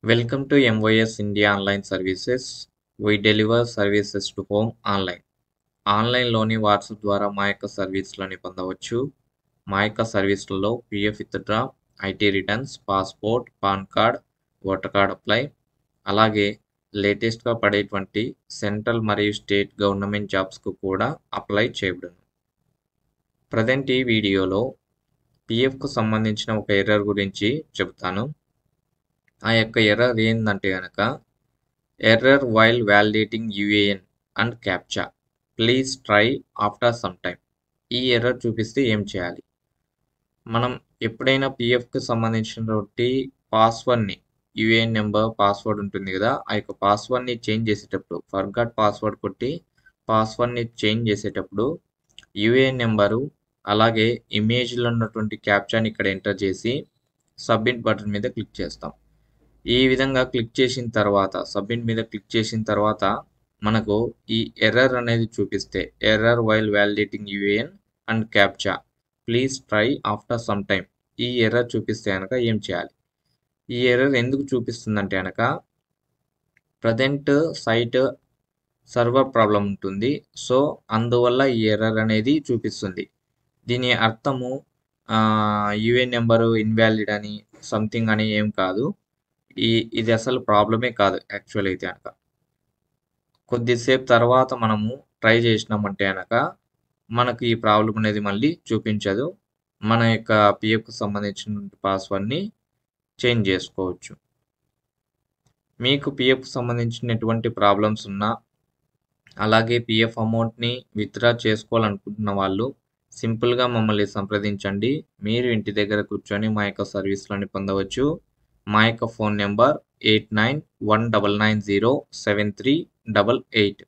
Welcome to MYS India Online Services. We deliver services to home online. ఆన్లైన్లోని WhatsApp ద్వారా మా యొక్క సర్వీస్లని పొందవచ్చు. మా యొక్క సర్వీస్లలో PF withdraw, IT returns, passport, PAN card, voter card apply, అలాగే లేటెస్ట్గా పడేటువంటి సెంట్రల్ మరియు స్టేట్ గవర్నమెంట్ జాబ్స్కు కూడా అప్లై చేయబడును. ప్రజెంట్ ఈ వీడియోలో పిఎఫ్కు సంబంధించిన ఒక ఎర్రర్ గురించి చెబుతాను. ఆ యొక్క ఎర్రర్ ఏంటంటే కనుక error while validating UAN and captcha please try after some time. ఈ ఎర్రర్ చూపిస్తే ఏం చేయాలి? మనం ఎప్పుడైనా పిఎఫ్కి సంబంధించినటువంటి పాస్వర్డ్ని, యూఏఎన్ నెంబర్ పాస్వర్డ్ ఉంటుంది కదా, ఆ యొక్క పాస్వర్డ్ని చేంజ్ చేసేటప్పుడు ఫర్గాట్ పాస్వర్డ్ కొట్టి పాస్వర్డ్ని చేంజ్ చేసేటప్పుడు యూఏఎన్ నెంబరు అలాగే ఇమేజ్లో ఉన్నటువంటి క్యాప్చాని ఇక్కడ ఎంటర్ చేసి సబ్మిట్ బటన్ మీద క్లిక్ చేస్తాం. ఈ విధంగా క్లిక్ చేసిన తర్వాత సబ్మిట్ మీద క్లిక్ చేసిన తర్వాత మనకు ఈ ఎర్రర్ అనేది చూపిస్తే error while validating UAN and captcha please try after some time, ఈ ఎర్రర్ చూపిస్తే కనుక ఏం చేయాలి? ఈ ఎర్రర్ ఎందుకు చూపిస్తుందంటే కనుక ప్రజెంట్ సైట్ సర్వర్ ప్రాబ్లం ఉంటుంది. సో అందువల్ల ఈ ఎర్రర్ అనేది చూపిస్తుంది. దీని అర్థము యూఏఎన్ నెంబరు ఇన్వాలిడ్ అని సంథింగ్ అని ఏం కాదు. ఇది అసలు ప్రాబ్లమే కాదు యాక్చువల్ అయితే కనుక. కొద్దిసేపు తర్వాత మనము ట్రై చేసినామంటే కనుక మనకు ఈ ప్రాబ్లం అనేది మళ్ళీ చూపించదు. మన యొక్క పిఎఫ్కు సంబంధించిన పాస్వర్డ్ని చేంజ్ చేసుకోవచ్చు. మీకు పిఎఫ్కు సంబంధించిన ఎటువంటి ప్రాబ్లమ్స్ ఉన్నా అలాగే పిఎఫ్ అమౌంట్ని విత్డ్రా చేసుకోవాలనుకుంటున్న వాళ్ళు సింపుల్గా మమ్మల్ని సంప్రదించండి. మీరు ఇంటి దగ్గర కూర్చొని మా యొక్క సర్వీస్లని పొందవచ్చు. మా యొక్క ఫోన్ నెంబర్ 8919907388.